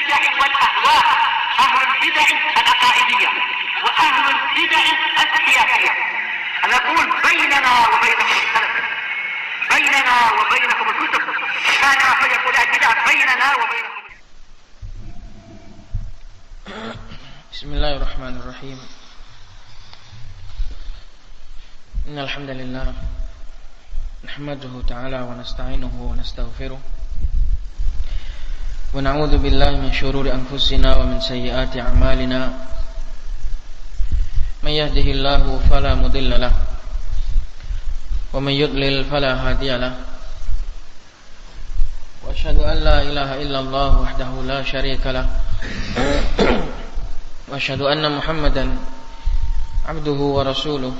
البدع والأهواء، أهل البدع العقائدية وأهل البدع السياسية. نقول بيننا وبينكم السلف، بيننا وبينكم الكتب، كان فيقول البدع بيننا وبينكم. بسم الله الرحمن الرحيم. إن الحمد لله نحمده تعالى ونستعينه ونستغفره ونعوذ بالله من شرور أنفسنا ومن سيئات أعمالنا. من يهده الله فلا مضل له ومن يضلل فلا هادي له. وأشهد أن لا إله إلا الله وحده لا شريك له وأشهد أن محمدا عبده ورسوله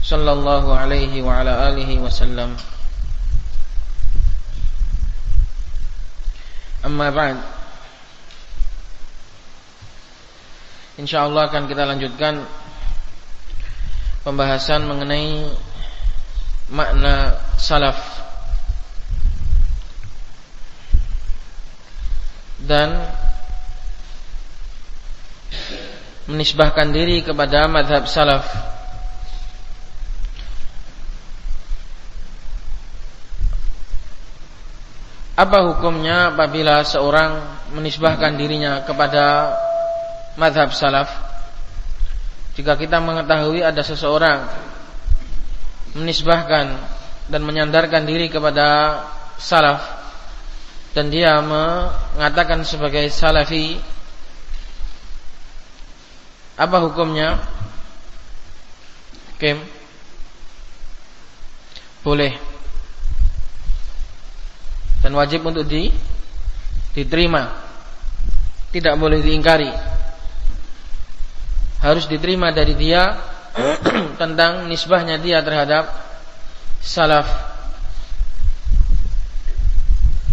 صلى الله عليه وعلى آله وسلم. Amma ba'd. Insyaallah akan kita lanjutkan pembahasan mengenai makna salaf dan menisbahkan diri kepada mazhab salaf. Apa hukumnya apabila seorang menisbahkan dirinya kepada mazhab salaf? Jika kita mengetahui ada seseorang menisbahkan dan menyandarkan diri kepada salaf dan dia mengatakan sebagai salafi, apa hukumnya? Kim? Boleh dan wajib untuk diterima, tidak boleh diingkari, harus diterima dari dia tentang nisbahnya dia terhadap salaf.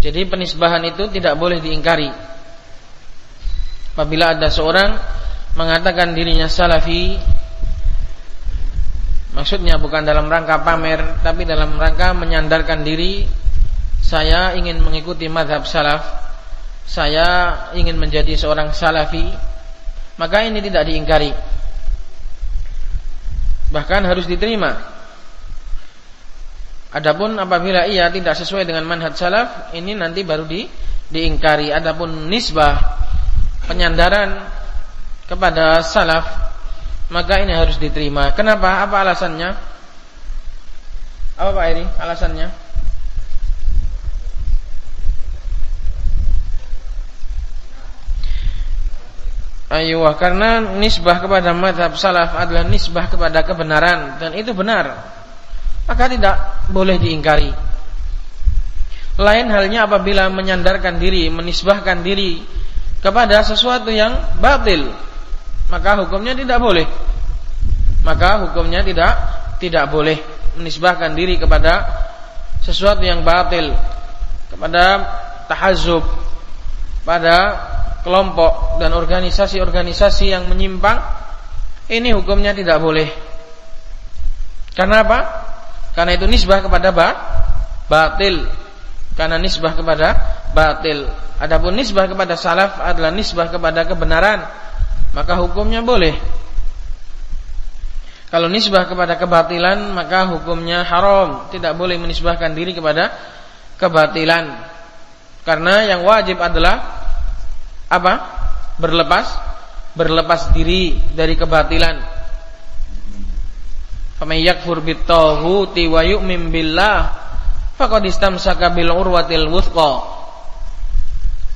Jadi penisbahan itu tidak boleh diingkari. Apabila ada seorang mengatakan dirinya salafi, maksudnya bukan dalam rangka pamer, tapi dalam rangka menyandarkan diri, saya ingin mengikuti mazhab salaf, saya ingin menjadi seorang salafi, maka ini tidak diingkari, bahkan harus diterima. Adapun apabila ia tidak sesuai dengan manhaj salaf, ini nanti baru diingkari. Adapun nisbah, penyandaran kepada salaf, maka ini harus diterima. Kenapa? Apa alasannya? Apa Pak Eri? Alasannya? Ayuh, karena nisbah kepada mazhab salaf adalah nisbah kepada kebenaran dan itu benar, maka tidak boleh diingkari. Lain halnya apabila menyandarkan diri, menisbahkan diri kepada sesuatu yang batil, maka hukumnya tidak boleh. Maka hukumnya tidak boleh menisbahkan diri kepada sesuatu yang batil, kepada tahazzub, pada kelompok dan organisasi-organisasi yang menyimpang. Ini hukumnya tidak boleh. Karena apa? Karena itu nisbah kepada batil. Karena nisbah kepada batil. Adapun nisbah kepada salaf adalah nisbah kepada kebenaran, maka hukumnya boleh. Kalau nisbah kepada kebatilan, maka hukumnya haram. Tidak boleh menisbahkan diri kepada kebatilan. Karena yang wajib adalah apa? Berlepas diri dari kebatilan. Faman yakfur bit-taghuti wa yu'min billah faqad istamsaka bil urwatil wuthqa.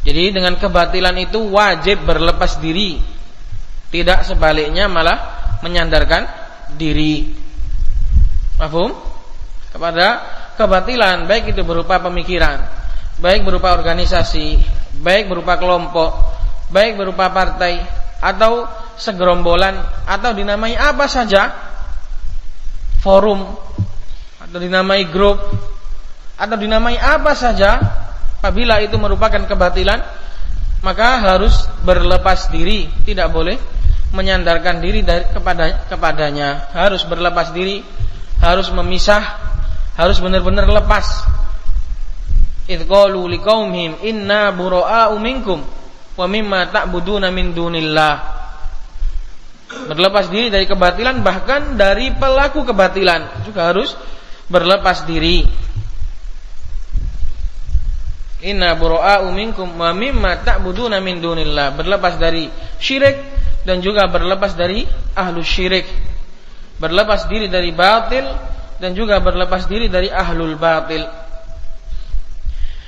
Jadi dengan kebatilan itu wajib berlepas diri, tidak sebaliknya malah menyandarkan diri. Paham? Kepada kebatilan, baik itu berupa pemikiran, baik berupa organisasi, baik berupa kelompok, baik berupa partai, atau segerombolan, atau dinamai apa saja, forum, atau dinamai grup, atau dinamai apa saja. Apabila itu merupakan kebatilan, maka harus berlepas diri, tidak boleh menyandarkan diri kepadanya. Harus berlepas diri, harus memisah, harus benar-benar lepas. idz qalu liqaumihim inna bura'a'u minkum wa mimma ta'buduna min dunillah. Berlepas diri dari kebatilan, bahkan dari pelaku kebatilan juga harus berlepas diri. Inna bura'a'u minkum wa mimma ta'buduna min dunillah. Berlepas dari syirik dan juga berlepas dari ahlus syirik. Berlepas diri dari batil dan juga berlepas diri dari ahlul batil.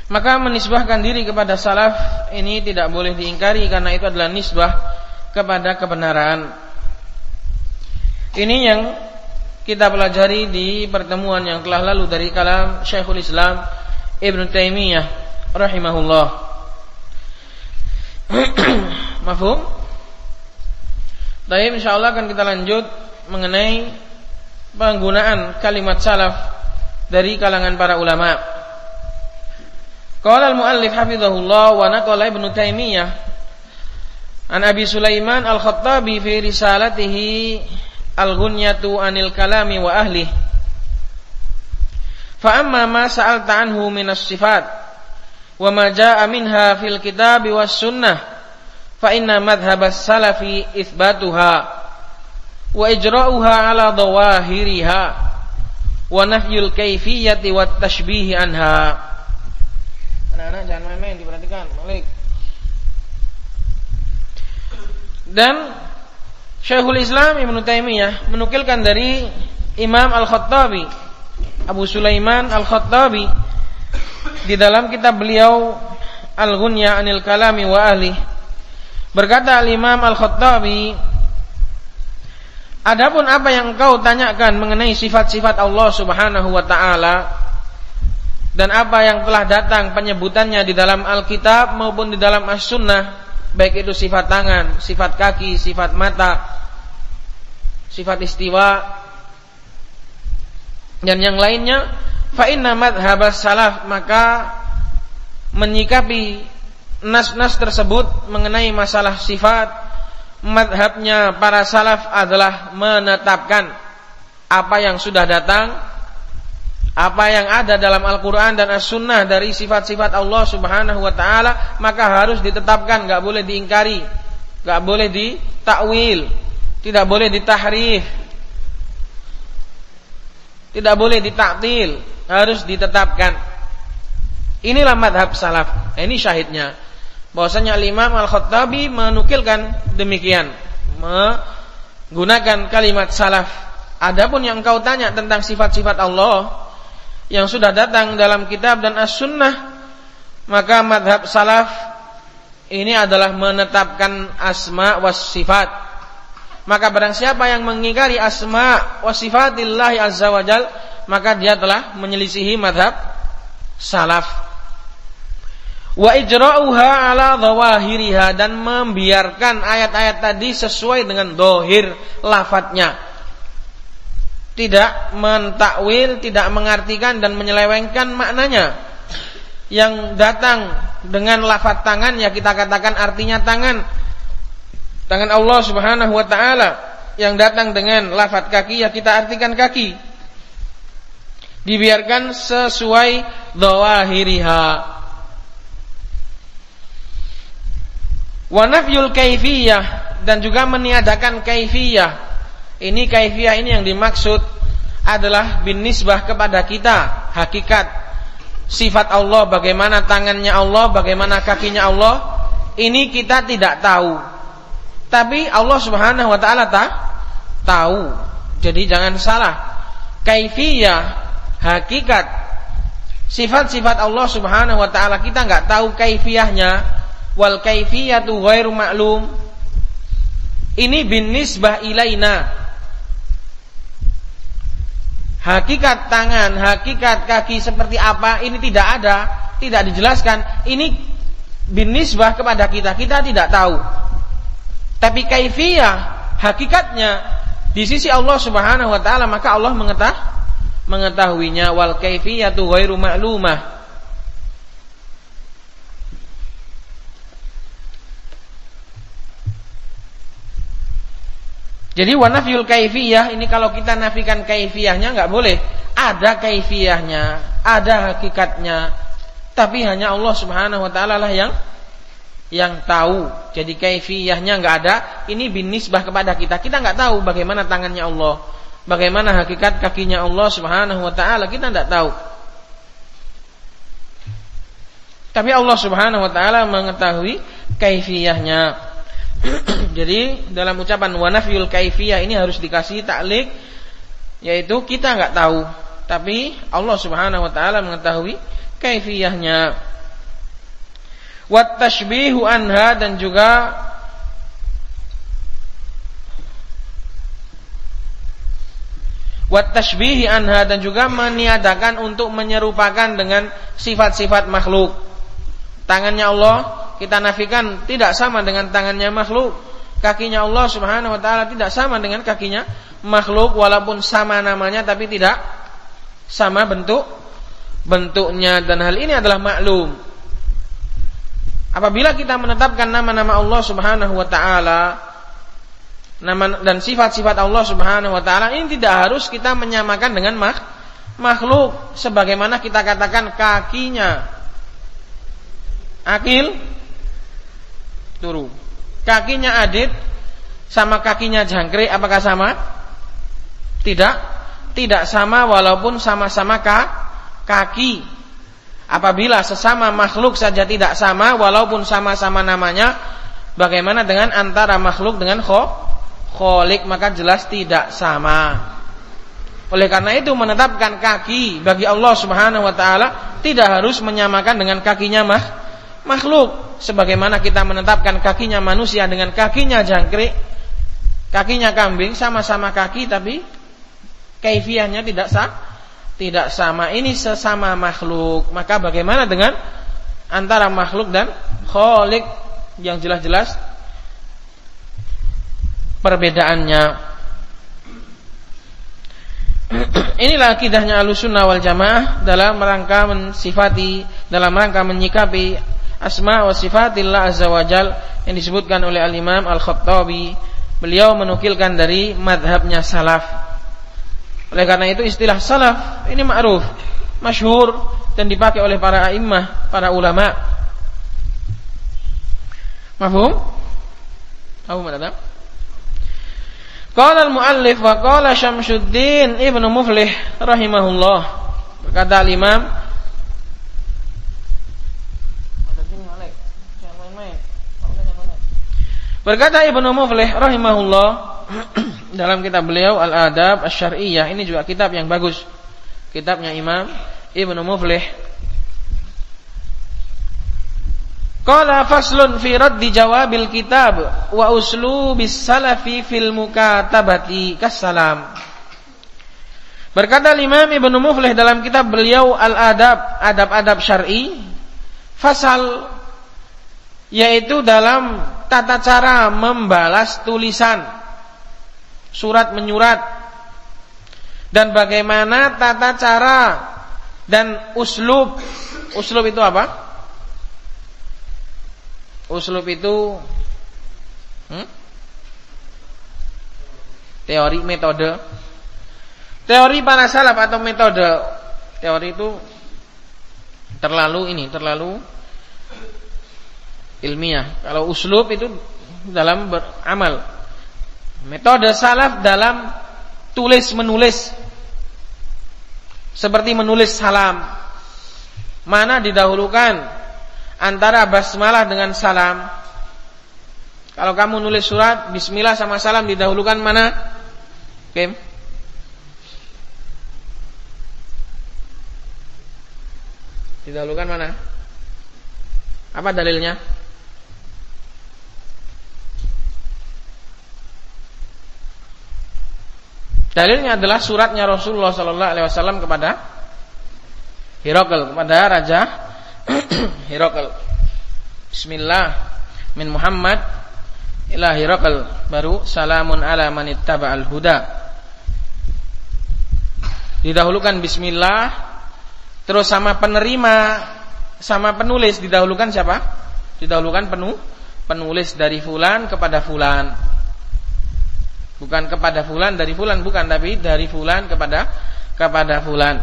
Maka menisbahkan diri kepada salaf ini tidak boleh diingkari, karena itu adalah nisbah kepada kebenaran. Ini yang kita pelajari di pertemuan yang telah lalu dari kalam Syekhul Islam Ibn Taimiyah rahimahullah. Mafhum? Baik, insyaallah akan kita lanjut mengenai penggunaan kalimat salaf dari kalangan para ulama. Qala al-muallif hafizahullah wa naqala Ibnu Taimiyah an Abi Sulaiman al-Khattabi fi risalatihi al-Ghunyatu anil kalami wa ahlihi. Fa amma ma sa'alta anhu minas sifat wa ma jaa'a minha fil kitab was sunnah fa inna madhhabas salafi itsbatuha wa ijra'uha ala dhawahiriha wa nafyul kayfiyyati wat tashbih anha. Anak-anak jangan main-main, diperhatikan. Balik. Dan Syekhul Islam Ibn Taimiyah menukilkan dari Imam Al-Khattabi, Abu Sulaiman Al-Khattabi, di dalam kitab beliau Al-Ghunya anil kalami wa ahli. Berkata Imam Al-Khattabi, adapun apa yang engkau tanyakan mengenai sifat-sifat Allah Subhanahu wa taala dan apa yang telah datang penyebutannya di dalam Alkitab maupun di dalam As-Sunnah, baik itu sifat tangan, sifat kaki, sifat mata, sifat istiwa dan yang lainnya, fa inna madhhabas salaf, maka menyikapi nas-nas tersebut mengenai masalah sifat, madhabnya para salaf adalah menetapkan apa yang sudah datang, apa yang ada dalam Al-Quran dan As-Sunnah dari sifat-sifat Allah Subhanahu wa ta'ala, maka harus ditetapkan, gak boleh diingkari, gak boleh ditakwil, tidak boleh ditahrif, tidak boleh ditaktil, harus ditetapkan. Inilah madhab salaf. Ini syahidnya, bahwasanya Imam Al-Khattabi menukilkan demikian, menggunakan kalimat salaf. Adapun yang engkau tanya tentang sifat-sifat Allah yang sudah datang dalam kitab dan As-Sunnah, maka madhab salaf ini adalah menetapkan asma was sifat. Maka barang siapa yang mengingkari asma wa sifatillahi azza wa jal, maka dia telah menyelisihi madhab salaf. Wa ijra'uha ala dhawahiriha, dan membiarkan ayat-ayat tadi sesuai dengan dohir lafadznya, tidak mentakwil, tidak mengartikan dan menyelewengkan maknanya. Yang datang dengan lafaz tangan, ya kita katakan artinya tangan Allah Subhanahu wa ta'ala. Yang datang dengan lafaz kaki, ya kita artikan kaki. Dibiarkan sesuai dhawahiriha. Wa nafyul kaifiyah, dan juga meniadakan kaifiyah. Ini kaifiyah ini yang dimaksud adalah binisbah kepada kita, hakikat sifat Allah, bagaimana tangannya Allah, bagaimana kakinya Allah, ini kita tidak tahu, tapi Allah Subhanahu wa ta'ala tahu. Jadi jangan salah, kaifiyah, hakikat sifat-sifat Allah Subhanahu wa ta'ala kita enggak tahu kaifiyahnya. Wal kaifiyatu ghairu ma'lum, ini binisbah ilaina. Hakikat tangan, hakikat kaki seperti apa, ini tidak ada, tidak dijelaskan. Ini binisbah kepada kita, kita tidak tahu. Tapi kaifiyah, hakikatnya di sisi Allah Subhanahu wa ta'ala, maka Allah mengetahuinya. Wal kaifiyatu ghairu ma'lumah. Jadi wa nafyul kaifiyah ini, kalau kita nafikan kaifiyahnya enggak boleh. Ada kaifiyahnya, ada hakikatnya. tapi hanya Allah Subhanahu wa taala lah yang tahu. Jadi kaifiyahnya enggak ada. Ini binisbah kepada kita. Kita enggak tahu bagaimana tangannya Allah, bagaimana hakikat kakinya Allah Subhanahu wa taala, kita enggak tahu. Tapi Allah Subhanahu wa taala mengetahui kaifiyahnya. Jadi dalam ucapan wa nafyul kaifiyah ini harus dikasih ta'liq, yaitu kita enggak tahu, tapi Allah Subhanahu wa taala mengetahui kaifiyahnya. Wat tashbihu anha, dan juga wat tashbihi anha, dan juga meniadakan untuk menyerupakan dengan sifat-sifat makhluk. Tangannya Allah kita nafikan tidak sama dengan tangannya makhluk. Kakinya Allah Subhanahu wa taala tidak sama dengan kakinya makhluk, walaupun sama namanya tapi tidak sama bentuknya, dan hal ini adalah maklum. Apabila kita menetapkan nama-nama Allah Subhanahu wa taala, nama dan sifat-sifat Allah Subhanahu wa taala, ini tidak harus kita menyamakan dengan makhluk. Sebagaimana kita katakan kakinya Akil turu, kakinya Adit sama kakinya Jangkrik, apakah sama? Tidak sama, walaupun sama-sama kaki. Apabila sesama makhluk saja tidak sama, walaupun sama-sama namanya, bagaimana dengan antara makhluk dengan Khalik? Maka jelas tidak sama. Oleh karena itu menetapkan kaki bagi Allah Subhanahu wa taala tidak harus menyamakan dengan kakinya makhluk. Sebagaimana kita menetapkan kakinya manusia dengan kakinya jangkrik, kakinya kambing, sama-sama kaki tapi kaifiyahnya tidak sama. Ini sesama makhluk. Maka bagaimana dengan antara makhluk dan Khalik yang jelas-jelas perbedaannya? Inilah akidahnya Ahlussunnah wal Jamaah dalam rangka mensifati, dalam rangka menyikapi asma wa sifatillah azza wajal yang disebutkan oleh Al-Imam Al-Khattabi. Beliau menukilkan dari madhabnya salaf. Oleh karena itu istilah salaf ini ma'ruf, masyhur, dan dipakai oleh para a'immah, para ulama. Mafhum? Tahu mana? Qala al-muallif wa qala Syamsuddin Ibnu Muflih rahimahullah. Berkata al-Imam, berkata Ibnu Muflih rahimahullah dalam kitab beliau Al-Adab Asy-Syar'iyyah, ini juga kitab yang bagus, kitabnya Imam Ibnu Muflih. Qala faslun fi raddi jawabil kitab wa uslubis salafi fil mukatabati kassalam. Berkata Imam Ibnu Muflih dalam kitab beliau Al-Adab, adab-adab syar'i, fasal, yaitu dalam tata cara membalas tulisan, surat menyurat, dan bagaimana tata cara dan uslub. Uslub itu apa? Uslub itu teori, metode. Teori para salaf atau metode. Teori itu terlalu ilmiah. Kalau uslub itu dalam beramal. Metode salaf dalam tulis menulis, seperti menulis salam. Mana didahulukan antara basmalah dengan salam? Kalau kamu nulis surat, bismillah sama salam didahulukan mana? Oke. Didahulukan mana? Apa dalilnya? Dalilnya adalah suratnya Rasulullah sallallahu alaihi wasallam kepada Hirakl, kepada Raja Hirakl. Bismillah min Muhammad ila Hirakl, baru salamun ala man ittaba'al huda. Didahulukan bismillah, terus sama penerima, sama penulis didahulukan siapa? Didahulukan penulis dari fulan kepada fulan. Bukan kepada fulan dari fulan, bukan, tapi dari fulan kepada fulan.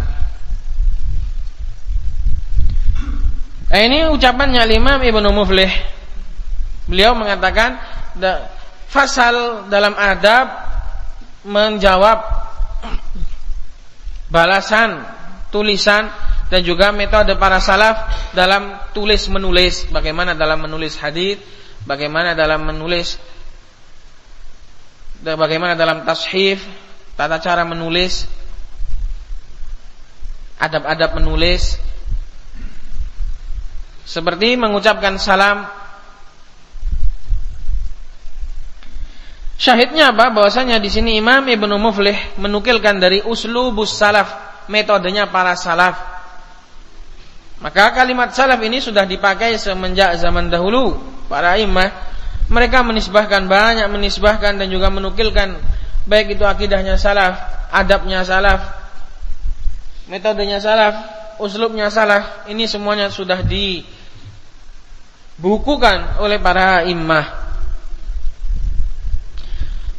Nah, ini ucapannya Imam Ibnu Muflih. Beliau mengatakan fasal dalam adab menjawab balasan tulisan dan juga metode para salaf dalam tulis menulis, bagaimana dalam menulis hadis, bagaimana dalam menulis, bagaimana dalam tashif, tata cara menulis, adab-adab menulis, seperti mengucapkan salam. Syahidnya apa? Bahwasanya di sini Imam Ibnu Muflih menukilkan dari uslubus salaf, metodenya para salaf. Maka kalimat salaf ini sudah dipakai semenjak zaman dahulu. Para imam mereka banyak menisbahkan dan juga menukilkan, baik itu akidahnya salaf, adabnya salaf, metodenya salaf, uslubnya salaf. Ini semuanya sudah dibukukan oleh para imam.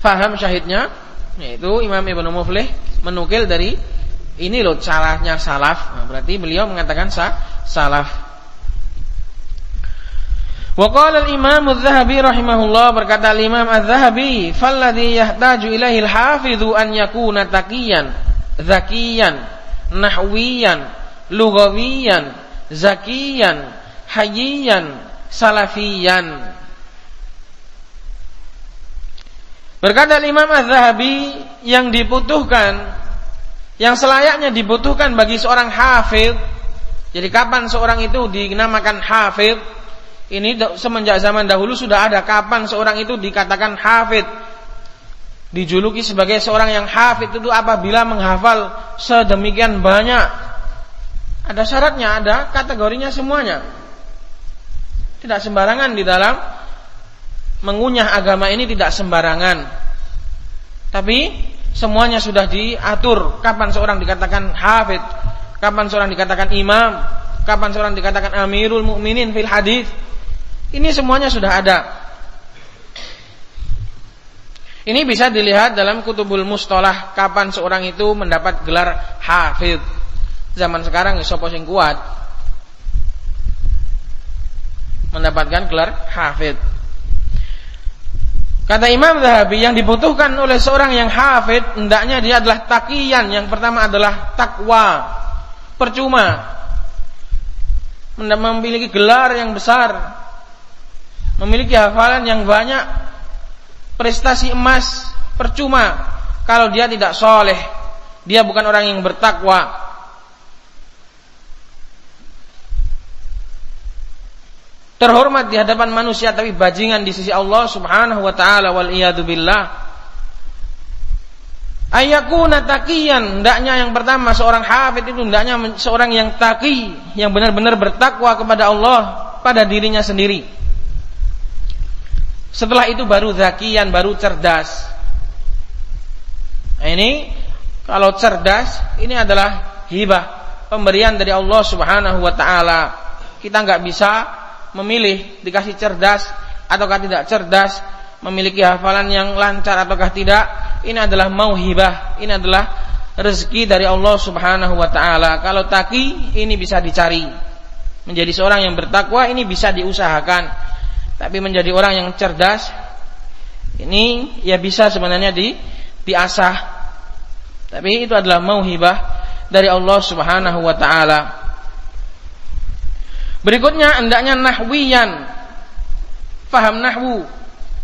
Faham syahidnya? Yaitu Imam Ibnu Muflih menukil dari ini loh caranya salaf. Nah, berarti beliau mengatakan salaf. Wa qala al-Imam Az-Zahabi rahimahullah, berkata Imam Az-Zahabi, falladhi yahtaju ilaihi al-hafidhu an yakuna taqiyan, zakiyan, nahwiyan, lughawiyan, zakiyan, hayyiyan, salafiyan. Berkata Imam Az-Zahabi, yang dibutuhkan, yang selayaknya dibutuhkan bagi seorang hafidh. Jadi kapan seorang itu dinamakan hafidh? Ini semenjak zaman dahulu sudah ada. Kapan seorang itu dikatakan hafidh, dijuluki sebagai seorang yang hafidh itu apabila menghafal sedemikian banyak. Ada syaratnya, ada kategorinya semuanya. Tidak sembarangan di dalam mengunyah agama ini, tidak sembarangan. Tapi semuanya sudah diatur. Kapan seorang dikatakan hafidh, kapan seorang dikatakan imam, kapan seorang dikatakan amirul mukminin fil hadis. Ini semuanya sudah ada. Ini bisa dilihat dalam kutubul mustalah, kapan seorang itu mendapat gelar hafidh. Zaman sekarang sapa sing kuat mendapatkan gelar hafidh. Kata Imam Zahabi, yang dibutuhkan oleh seorang yang hafidh hendaknya dia adalah taqiyan. Yang pertama adalah takwa. Percuma memiliki gelar yang besar, memiliki hafalan yang banyak, prestasi emas, percuma kalau dia tidak soleh, dia bukan orang yang bertakwa. Terhormat di hadapan manusia tapi bajingan di sisi Allah Subhanahu wa taala, wal iyadu billah. Ayakuna taqiyan, hendaknya yang pertama seorang hafidh itu hendaknya seorang yang taqi, yang benar-benar bertakwa kepada Allah pada dirinya sendiri. Setelah itu baru zakiyan, baru cerdas. Nah, ini kalau cerdas ini adalah hibah, pemberian dari Allah Subhanahu wa taala. Kita enggak bisa memilih dikasih cerdas ataukah tidak cerdas, memiliki hafalan yang lancar ataukah tidak. Ini adalah mauhibah, ini adalah rezeki dari Allah Subhanahu wa taala. Kalau taqi ini bisa dicari. Menjadi seorang yang bertakwa ini bisa diusahakan. Tapi menjadi orang yang cerdas ini ya bisa sebenarnya diasah. Tapi itu adalah mauhibah dari Allah Subhanahu wa taala. Berikutnya hendaknya nahwiyan, faham nahwu.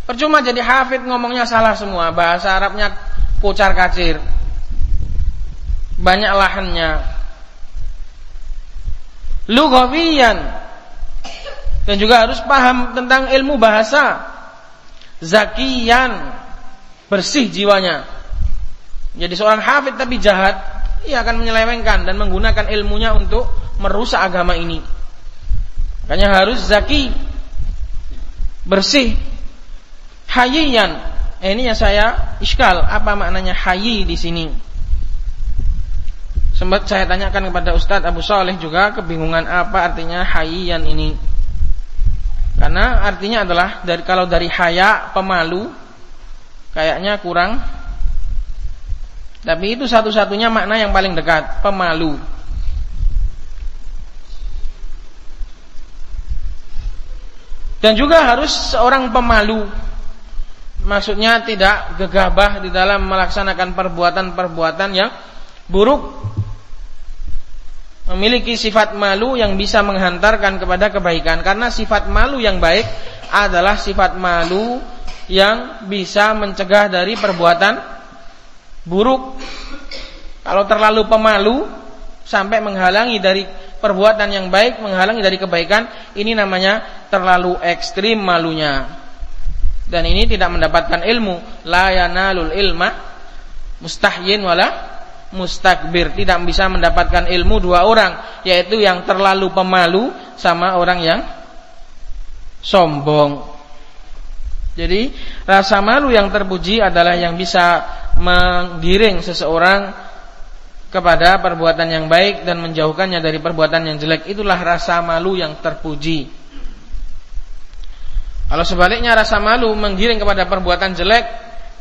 Percuma jadi hafidh ngomongnya salah semua, bahasa Arabnya kocar kacir, banyak lahannya. Lughawiyan, dan juga harus paham tentang ilmu bahasa. Zakiyan, bersih jiwanya. Jadi seorang hafidh tapi jahat, ia akan menyelewengkan dan menggunakan ilmunya untuk merusak agama ini. Makanya harus zaki, bersih. Hayyiyan, ini yang saya iskal, apa maknanya hayyi di sini? Sempat saya tanyakan kepada Ustadz Abu Saleh juga, kebingungan apa artinya hayyiyan ini. Karena artinya adalah kalau dari haya, pemalu, kayaknya kurang. Tapi itu satu-satunya makna yang paling dekat, pemalu. Dan juga harus seorang pemalu. Maksudnya tidak gegabah di dalam melaksanakan perbuatan-perbuatan yang buruk. Memiliki sifat malu yang bisa menghantarkan kepada kebaikan. Karena sifat malu yang baik adalah sifat malu yang bisa mencegah dari perbuatan buruk. Kalau terlalu pemalu sampai menghalangi dari perbuatan yang baik, menghalangi dari kebaikan, ini namanya terlalu ekstrim malunya. Dan ini tidak mendapatkan ilmu. La yanalul ilma mustahyin wala mustakbir. Tidak bisa mendapatkan ilmu dua orang, yaitu yang terlalu pemalu sama orang yang sombong. Jadi rasa malu yang terpuji adalah yang bisa menggiring seseorang kepada perbuatan yang baik dan menjauhkannya dari perbuatan yang jelek. Itulah rasa malu yang terpuji. Kalau sebaliknya rasa malu menggiring kepada perbuatan jelek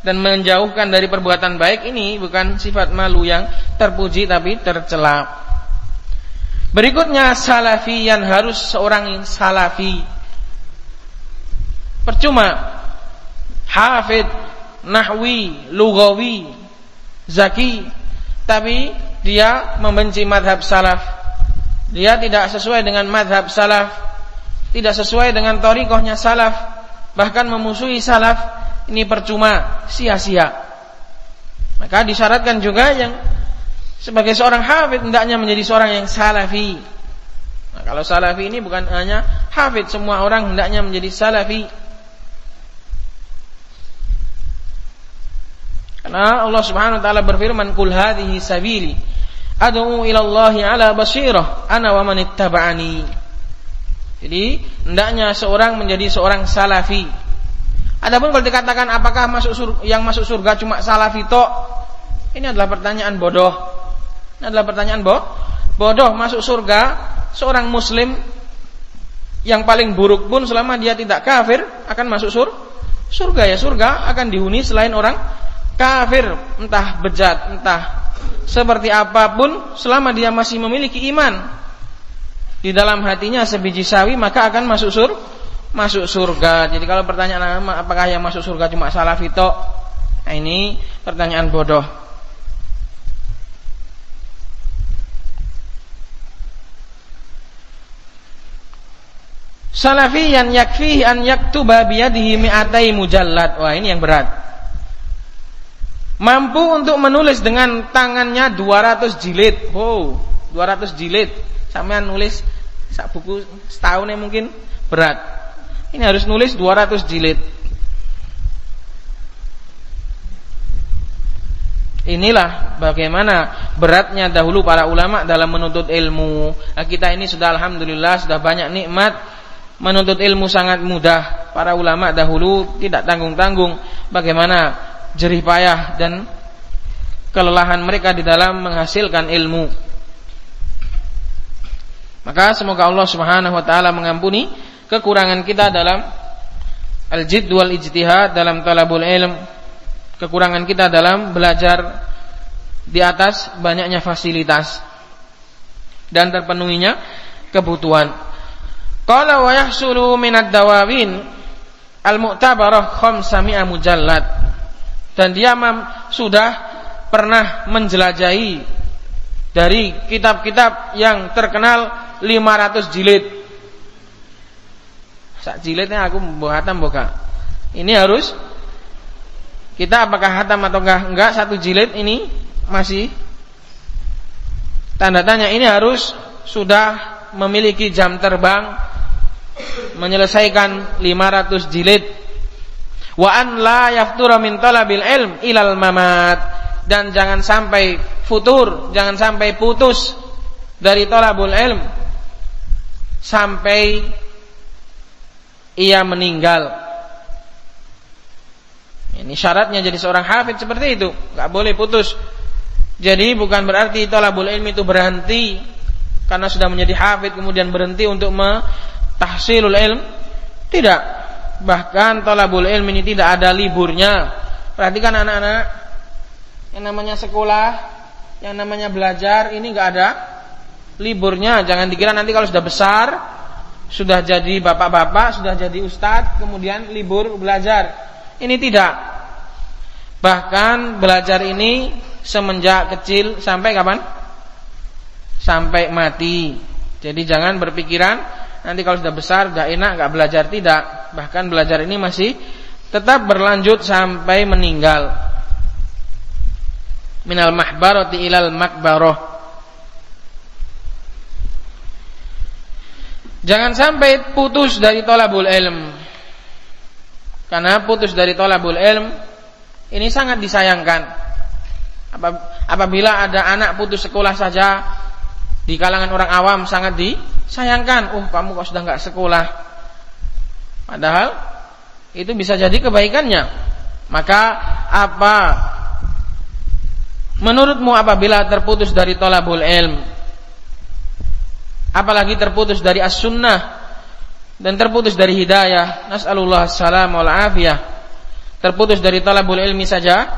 dan menjauhkan dari perbuatan baik, ini bukan sifat malu yang terpuji tapi tercela. Berikutnya salafi, yang harus seorang yang salafi. Percuma hafid, nahwi, lugawi, zaki, tapi dia membenci madhab salaf. Dia tidak sesuai dengan madhab salaf, tidak sesuai dengan thariqahnya salaf, bahkan memusuhi salaf. Ini percuma, sia-sia. Maka disyaratkan juga yang sebagai seorang hafid hendaknya menjadi seorang yang salafi. Nah, kalau salafi ini bukan hanya hafid, semua orang hendaknya menjadi salafi. Karena Allah Subhanahu wa taala berfirman, "Qul hadhihi sabili ad'u ila Allahi 'ala basirah ana wa man ittaba'ani." Jadi hendaknya seorang menjadi seorang salafi. Adapun kalau dikatakan apakah yang masuk surga cuma salafi tok, ini adalah pertanyaan bodoh. Ini adalah pertanyaan bodoh. Masuk surga seorang muslim yang paling buruk pun selama dia tidak kafir akan masuk surga. Ya, surga akan dihuni selain orang kafir, entah bejat, entah seperti apapun, selama dia masih memiliki iman di dalam hatinya sebiji sawi, maka akan masuk surga. Jadi kalau pertanyaan apakah yang masuk surga cuma salafi tok, nah ini pertanyaan bodoh. Salafiyan yakfihi an yaktuba biyadihi mi'atai mujallad. Wah, ini yang berat. Mampu untuk menulis dengan tangannya 200 jilid. 200 jilid. Sampean nulis sak buku setahun mungkin berat. Ini harus nulis 200 jilid. Inilah bagaimana beratnya dahulu para ulama dalam menuntut ilmu. Nah, kita ini sudah alhamdulillah sudah banyak nikmat, menuntut ilmu sangat mudah. Para ulama dahulu tidak tanggung-tanggung bagaimana jerih payah dan kelelahan mereka di dalam menghasilkan ilmu. Maka semoga Allah Subhanahu wa taala mengampuni kekurangan kita dalam al-jidd wal ijtihad dalam talabul ilm, kekurangan kita dalam belajar di atas banyaknya fasilitas dan terpenuhinya kebutuhan. Qala wa yahsulu minad dawawin al-mu'tabarah 500 mujallad. Dan dia sudah pernah menjelajahi dari kitab-kitab yang terkenal 500 jilid. Sak jilidnya aku mbok hatam mbok. Ini harus kita apakah hatam atau enggak satu jilid ini masih tanda tanya. Ini harus sudah memiliki jam terbang menyelesaikan 500 jilid. Wa an la yaftura min talabil ilm ilal mamat. Dan jangan sampai futur, jangan sampai putus dari talabul ilm sampai ia meninggal. Ini syaratnya jadi seorang hafid seperti itu, enggak boleh putus. Jadi bukan berarti talabul ilmi itu berhenti karena sudah menjadi hafid kemudian berhenti untuk tahsilul ilm. Tidak. Bahkan talabul ilmi ini tidak ada liburnya. Perhatikan anak-anak, yang namanya sekolah, yang namanya belajar ini enggak ada liburnya. Jangan dikira nanti kalau sudah besar sudah jadi bapak-bapak, sudah jadi ustadz, kemudian libur belajar. Ini tidak. Bahkan belajar ini semenjak kecil sampai kapan? Sampai mati. Jadi jangan berpikiran nanti kalau sudah besar sudah enak enggak belajar, tidak. Bahkan belajar ini masih tetap berlanjut sampai meninggal. Minal mahbarati ilal makbaroh. Jangan sampai putus dari thalabul ilm. Karena putus dari thalabul ilm ini sangat disayangkan. Apabila ada anak putus sekolah saja, di kalangan orang awam sangat disayangkan. Kamu kok sudah enggak sekolah. Padahal itu bisa jadi kebaikannya. Maka apa menurutmu apabila terputus dari thalabul ilm, apalagi terputus dari as-sunnah dan terputus dari hidayah, nas'alullah as-salam wal afiyah, terputus dari thalabul ilmi saja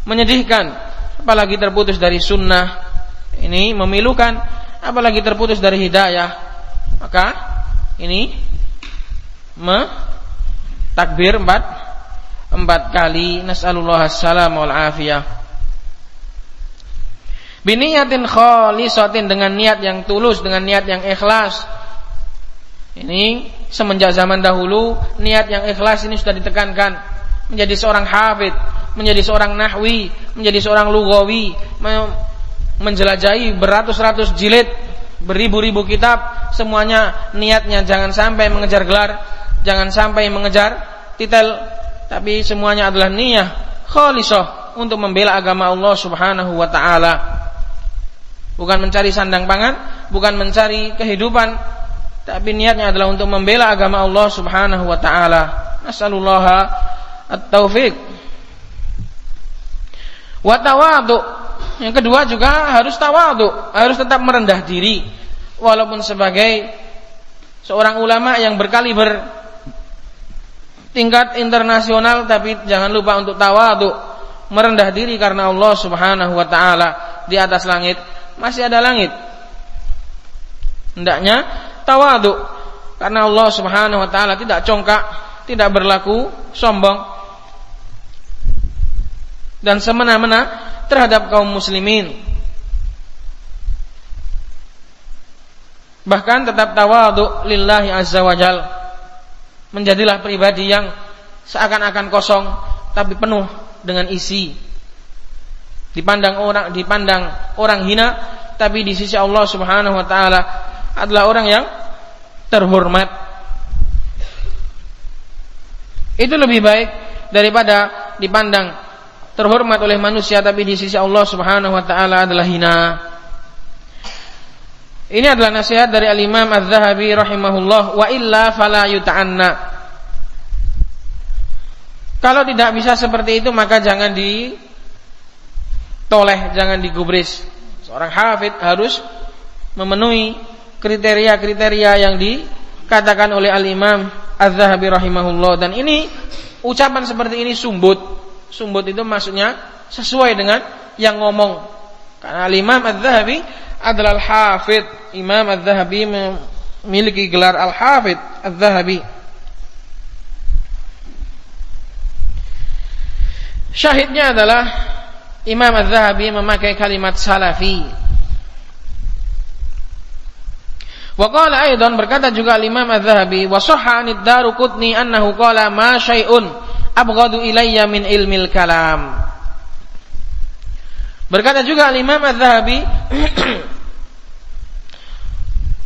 menyedihkan, apalagi terputus dari sunnah, ini memilukan, apalagi terputus dari hidayah, maka ini takbir empat kali, nas'alullah as-salam wal afiyah. Biniyatin khalisatin, dengan niat yang tulus, dengan niat yang ikhlas. Ini semenjak zaman dahulu niat yang ikhlas ini sudah ditekankan. Menjadi seorang hafidh, menjadi seorang nahwi, menjadi seorang lughawi, menjelajahi beratus-ratus jilid, beribu-ribu kitab, semuanya niatnya jangan sampai mengejar gelar, jangan sampai mengejar titel, tapi semuanya adalah niat khalisah untuk membela agama Allah Subhanahu wa taala. Bukan mencari sandang pangan, bukan mencari kehidupan, tapi niatnya adalah untuk membela agama Allah Subhanahu wa taala. Nasallallahu at-taufiq. Wa tawadhu. Yang kedua juga harus tawadhu, harus tetap merendah diri walaupun sebagai seorang ulama yang berkaliber tingkat internasional, tapi jangan lupa untuk tawadhu, merendah diri karena Allah Subhanahu wa taala. Di atas langit masih ada langit. Hendaknya tawadhu karena Allah Subhanahu wa taala tidak congkak, tidak berlaku sombong dan semena-mena terhadap kaum muslimin. Bahkan tetap tawadhu lillahi azza wajal. Menjadilah pribadi yang seakan-akan kosong tapi penuh dengan isi. Dipandang orang hina, tapi di sisi Allah Subhanahu wa taala adalah orang yang terhormat. Itu lebih baik daripada dipandang terhormat oleh manusia tapi di sisi Allah Subhanahu wa taala adalah hina. Ini adalah nasihat dari Al-Imam Az-Zahabi rahimahullah. Wa illa fala yuta'anna. Kalau tidak bisa seperti itu maka jangan ditoleh, jangan digubris. Seorang hafidh harus memenuhi kriteria-kriteria yang dikatakan oleh Al-Imam Az-Zahabi rahimahullah. Dan ini ucapan seperti ini sumbut. Sumbut itu maksudnya sesuai dengan yang ngomong. Karena Al-Imam Az-Zahabi adalah Al-Hafidh. Imam Az-Zahabi memiliki gelar Al-Hafidh Az-Zahabi. Syahidnya adalah Imam Az-Zahabi memakai kalimat salafi. Wa qala aidan, berkata juga Imam Az-Zahabi, wa sahha anid Daruqutni annahu qala ma syai'un abghadu ilayya min ilmil kalam. Berkata juga Imam Az-Zahabi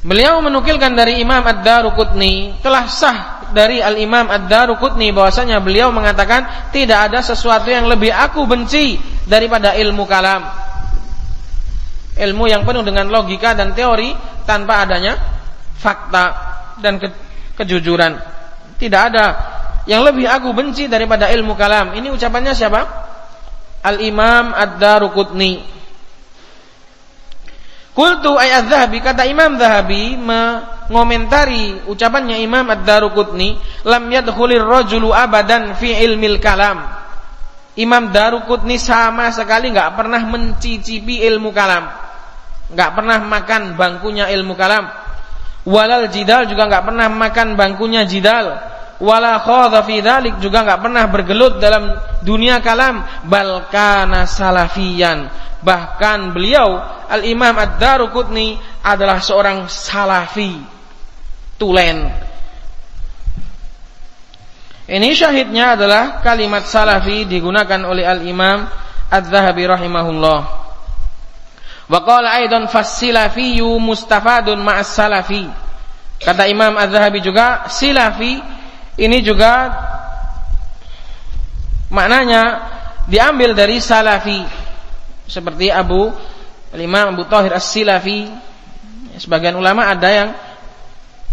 beliau menukilkan dari Imam Ad-Daruqutni, telah sah dari Al-Imam Ad-Daruqutni bahwasanya beliau mengatakan tidak ada sesuatu yang lebih aku benci daripada ilmu kalam. Ilmu yang penuh dengan logika dan teori tanpa adanya fakta dan kejujuran. Tidak ada yang lebih aku benci daripada ilmu kalam. Ini ucapannya siapa? Al-Imam Ad-Daruqutni. Qultu ay Az-Zahabi, kata Imam Zahabi mengomentari ucapannya Imam Ad-Daruqutni, lam yadkhulir rajulu abadan fi ilmil kalam. Imam Daruqutni sama sekali enggak pernah mencicipi ilmu kalam. Enggak pernah makan bangkunya ilmu kalam. walal jidal, juga enggak pernah makan bangkunya jidal, wala khadha fi dzalik, juga enggak pernah bergelut dalam dunia kalam, bal kana salafiyan, bahkan beliau Al-Imam Ad-Daruqutni adalah seorang salafi tulen. Ini syahidnya adalah kalimat salafi digunakan oleh Al-Imam Adz-Dzahabi rahimahullah. Wa qala aidan fas-silafiyyu mustafadun ma'as salafi. Kata Imam Adz-Dzahabi juga, silafi ini juga maknanya diambil dari salafi. Seperti Imam Abu Thahir As-Silafi. Sebagian ulama ada yang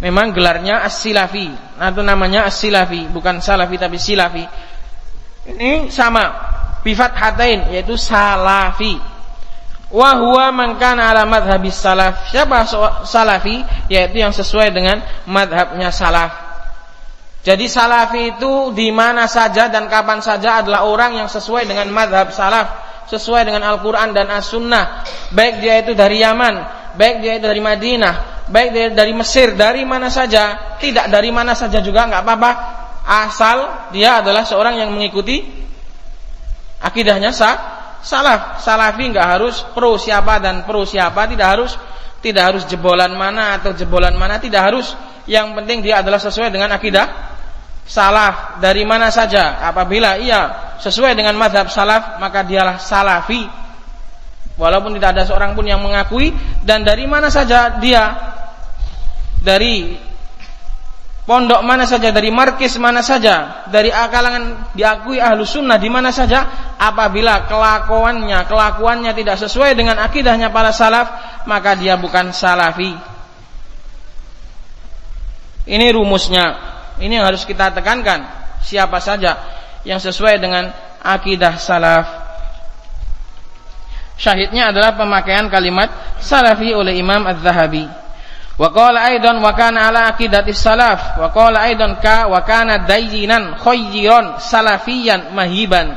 memang gelarnya As-Silafi. Nah, itu namanya As-Silafi, bukan Salafi tapi Silafi. Ini sama, bifat hatain, yaitu Salafi. Wa huwa man kana ala madhhabis salaf. Siapa Salafi? Yaitu yang sesuai dengan madhabnya salaf. Jadi Salafi itu di mana saja dan kapan saja adalah orang yang sesuai dengan madhab salaf, sesuai dengan Al-Quran dan As-Sunnah. Baik dia itu dari Yaman, baik dia itu dari Madinah, baik dia dari Mesir, dari mana saja, tidak dari mana saja juga enggak apa-apa, asal dia adalah seorang yang mengikuti akidahnya salaf. Salafi enggak harus pro siapa dan pro siapa, tidak harus jebolan mana atau jebolan mana, tidak harus. Yang penting dia adalah sesuai dengan akidah salaf dari mana saja. Apabila ia sesuai dengan mazhab salaf, maka dialah salafi, walaupun tidak ada seorang pun yang mengakui. Dan dari mana saja dia, dari pondok mana saja, dari markis mana saja, dari kalangan diakui ahlu sunnah di mana saja, apabila kelakuannya tidak sesuai dengan akidahnya para salaf, maka dia bukan salafi. Ini rumusnya. Ini yang harus kita tekankan. Siapa saja yang sesuai dengan akidah salaf. Syahidnya adalah pemakaian kalimat salafi oleh Imam Adz-Dzahabi. Wa qala aidan wa kana ala aqidatis salaf. Wa qala aidan wa kana dayyinan khayran salafiyan mahiban.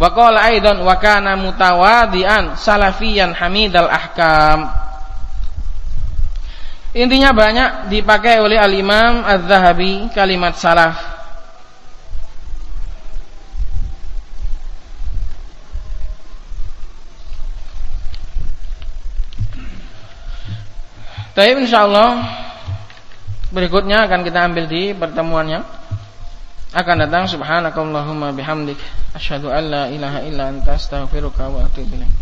Wa qala aidan wa kana mutawadian salafiyan hamidal ahkam. Intinya banyak dipakai oleh Al-Imam Adz-Dzahabi kalimat salaf. Baik, insyaallah berikutnya akan kita ambil di pertemuannya akan datang. Subhanakallahumma bihamdik asyhadu an la ilaha illa anta astaghfiruka wa atubu ilaik.